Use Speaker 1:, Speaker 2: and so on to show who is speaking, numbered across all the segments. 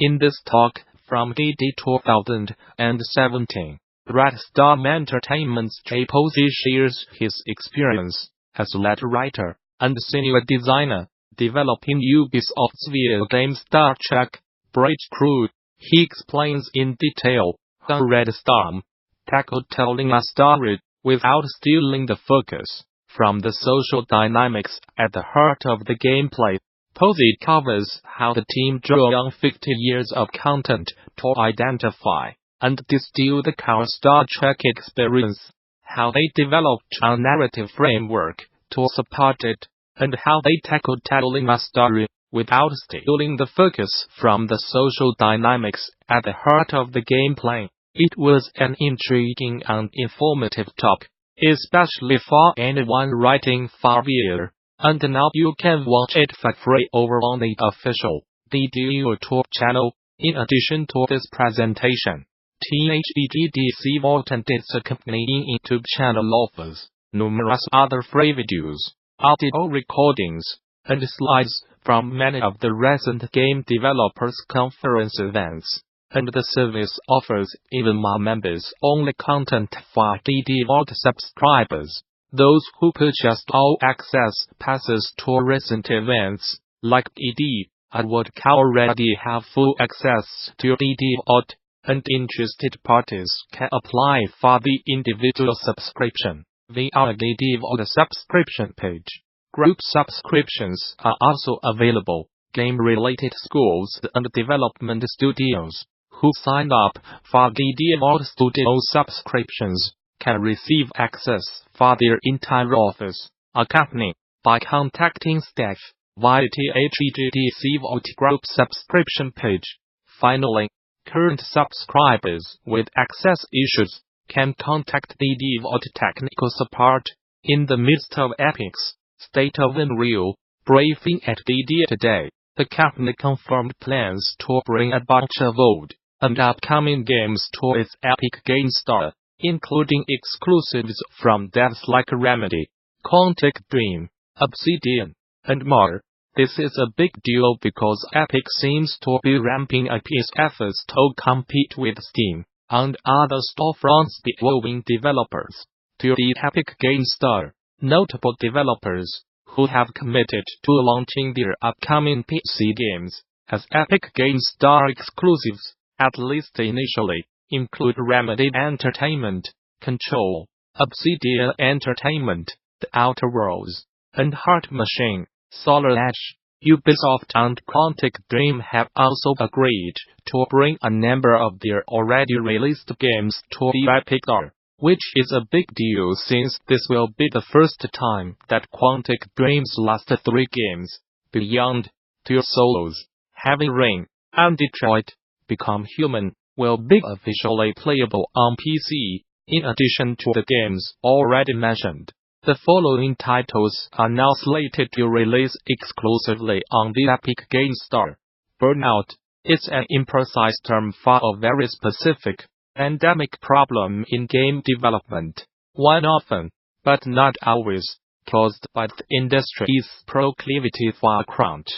Speaker 1: In this talk from DD 2017, Red Storm Entertainment's Jay Posey shares his experience as a letter writer and senior designer developing Ubisoft's video game Star Trek: Bridge Crew. He explains in detail how Red Storm tackled telling a story without stealing the focus from the social dynamics at the heart of the gameplay. Posey covers how the team drew on 50 years of content to identify and distill the core Star Trek experience, how they developed a narrative framework to support it, and how they tackled telling a story without stealing the focus from the social dynamics at the heart of the gameplay. It was an intriguing and informative talk, especially for anyone writing for VR. And now you can watch it for free over on the official DD YouTube channel. In addition to this presentation, THEGDC Vault and its accompanying YouTube channel offers numerous other free videos, audio recordings, and slides from many of the recent game developers conference events. And the service offers even more members-only content for DD Vault subscribers. Those who purchased all access passes to recent events, like DD, would already have full access to DD Vault, and interested parties can apply for the individual subscription via DD Vault subscription page. Group subscriptions are also available. Game-related schools and development studios who sign up for DD Vault Studio subscriptions can receive access for their entire office, accompanied by contacting staff via THEGDC Vault Group subscription page. Finally, current subscribers with access issues can contact DD Vault technical support. In the midst of Epic's State of Unreal briefing at DD today, the company confirmed plans to bring a bunch of old and upcoming games to its Epic Game Store, including exclusives from devs like Remedy, Quantic Dream, Obsidian, and more. This is a big deal because Epic seems to be ramping up its efforts to compete with Steam and other storefronts allowing developers to the Epic Game Store. Notable developers who have committed to launching their upcoming PC games as Epic Game Store exclusives, at least initially, include Remedy Entertainment, Control, Obsidian Entertainment, The Outer Worlds, and Heart Machine. Solar Edge, Ubisoft and Quantic Dream have also agreed to bring a number of their already released games to the Epic Store, which is a big deal since this will be the first time that Quantic Dream's last 3 games, Beyond, Two Souls, Heavy Rain, and Detroit Become Human, will be officially playable on PC, in addition to the games already mentioned. The following titles are now slated to release exclusively on the Epic Game Store. Burnout. It's an imprecise term for a very specific, endemic problem in game development, one often, but not always, caused by the industry's proclivity for crunch.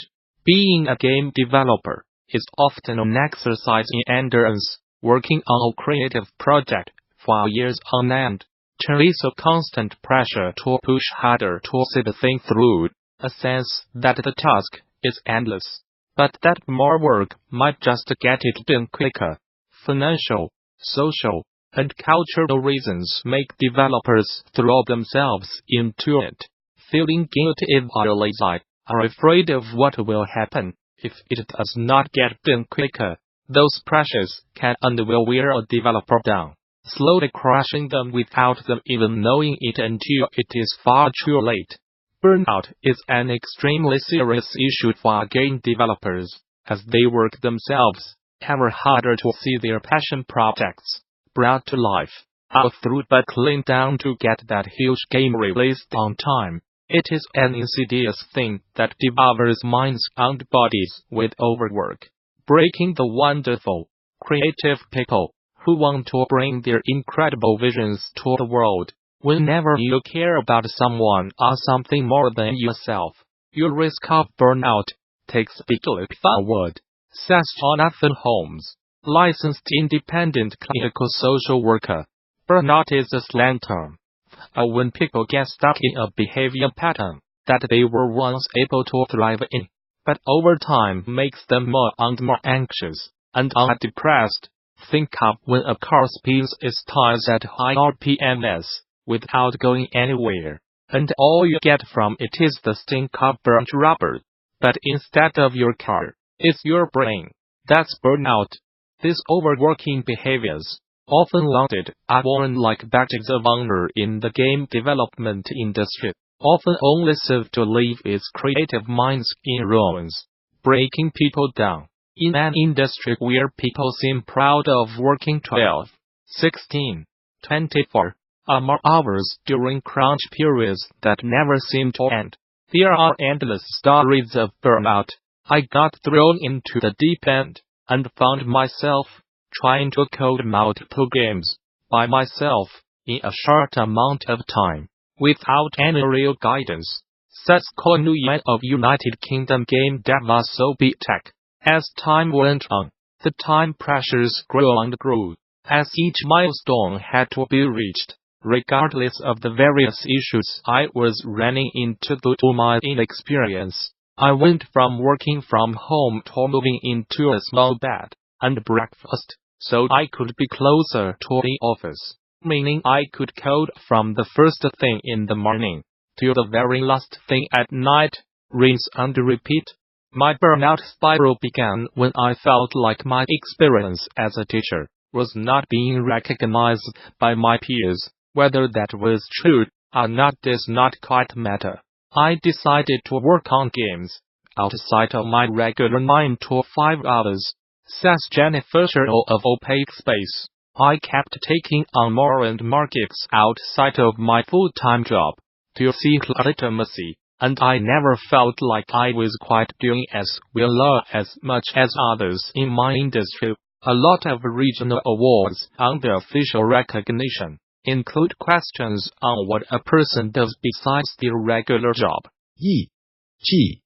Speaker 1: Being a game developer is often an exercise in endurance, working on a creative project for years on end. There is a constant pressure to push harder to see the thing through, a sense that the task is endless, but that more work might just get it done quicker. Financial, social, and cultural reasons make developers throw themselves into it, feeling guilty if or lazy, are afraid of what will happen if it does not get done quicker. Those pressures can and will wear a developer down, slowly crushing them without them even knowing it until it is far too late. Burnout is an extremely serious issue for game developers, as they work themselves ever harder to see their passion projects brought to life, all through buckling down to get that huge game released on time. It is an insidious thing that devours minds and bodies with overwork, breaking the wonderful, creative people who want to bring their incredible visions to the world. Whenever you care about someone or something more than yourself, your risk of burnout takes a big leap forward. says Jonathan Holmes, licensed independent clinical social worker. Burnout is a slang term when people get stuck in a behavior pattern that they were once able to thrive in, but over time makes them more and more anxious and depressed. Think of when a car spins its tires at high RPMs without going anywhere, and all you get from it is the stink of burnt rubber. But instead of your car, it's your brain. That's burnout. These overworking behaviors, often lauded, are worn like badges of honor in the game development industry, often only serve to leave its creative minds in ruins, breaking people down. In an industry where people seem proud of working 12, 16, 24, or more hours during crunch periods that never seem to end, there are endless stories of burnout. I got thrown into the deep end and found myself trying to code multiple games by myself in a short amount of time, without any real guidance. Says Ko Nguyen of United Kingdom game Gamasutra. As time went on, the time pressures grew and grew, as each milestone had to be reached, regardless of the various issues I was running into due to my inexperience. I went from working from home to moving into a small bed and breakfast, so I could be closer to the office, meaning I could code from the first thing in the morning to the very last thing at night, rinse and repeat. My burnout spiral began when I felt like my experience as a teacher was not being recognized by my peers. Whether that was true or not does not quite matter. I decided to work on games outside of my regular 9 to 5 hours, says Jennifer Sherrill of Opaque Space. I kept taking on more and more gigs outside of my full-time job to seek legitimacy, and I never felt like I was quite doing as well or as much as others in my industry. A lot of regional awards and the official recognition include questions on what a person does besides their regular job. E.g.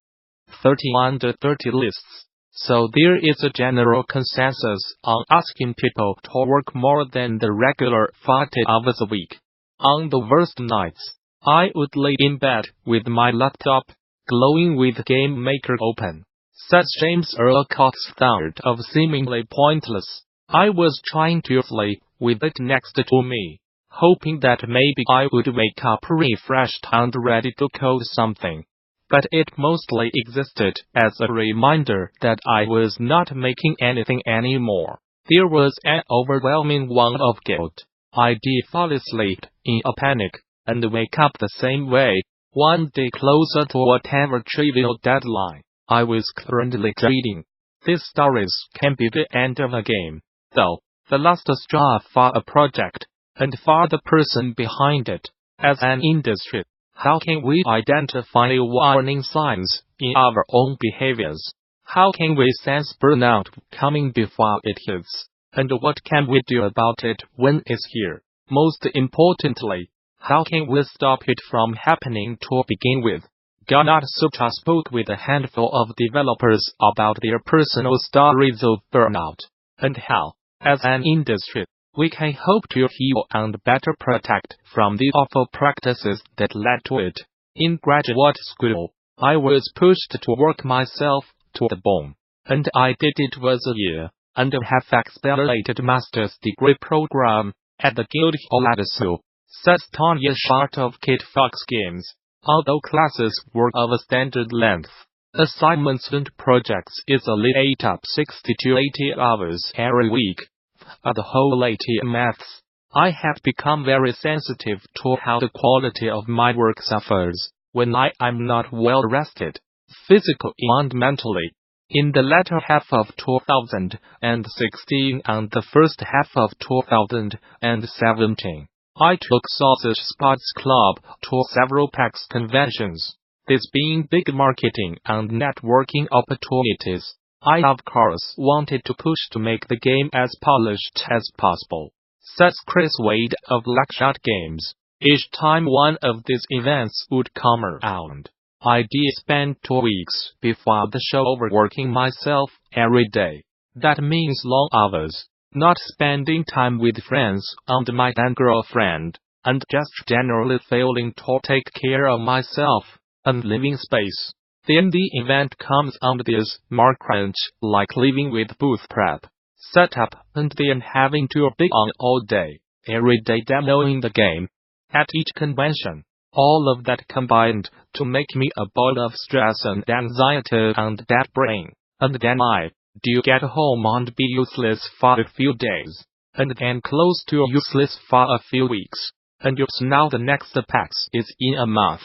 Speaker 1: 30 under 30 lists. So there is a general consensus on asking people to work more than the regular 40 hours a week. On the worst nights, I would lay in bed with my laptop, glowing with Game Maker open. Says James Earl Cox III of Seemingly Pointless. I was trying to play with it next to me, hoping that maybe I would wake up refreshed and ready to code something. But it mostly existed as a reminder that I was not making anything anymore. There was an overwhelming one of guilt. I'd fall asleep in a panic and wake up the same way, one day closer to whatever trivial deadline I was currently reading. These stories can be the end of a game, though, the last straw for a project, and for the person behind it. As an industry, how can we identify warning signs in our own behaviors? How can we sense burnout coming before it hits? And what can we do about it when it's here? Most importantly, how can we stop it from happening to begin with? Gamasutra spoke with a handful of developers about their personal stories of burnout, and how, as an industry, we can hope to heal and better protect from the awful practices that led to it. In graduate school, I was pushed to work myself to the bone, and I did it was a year and a half accelerated master's degree program at the Guildhall at Seoul, says Tanya Short of Kid Fox Games. Although classes were of a standard length, assignments and projects easily ate up 60 to 80 hours every week. The whole 80 maths. I have become very sensitive to how the quality of my work suffers when I am not well rested, physically and mentally. In the latter half of 2016 and the first half of 2017, I took Sausage Sports Club to several PAX conventions, these being big marketing and networking opportunities. I of course wanted to push to make the game as polished as possible, says Chris Wade of Blackshot Games. Each time one of these events would come around, I did spend 2 weeks before the show overworking myself every day. That means long hours, not spending time with friends and my then girlfriend, and just generally failing to take care of myself and living space. Then the event comes and there's more crunch, like living with booth prep, setup, and then having to be on all day, every day demoing the game at each convention. All of that combined to make me a ball of stress and anxiety and dead brain. And then I do get home and be useless for a few days, and then close to useless for a few weeks. And now the next PAX is in a month.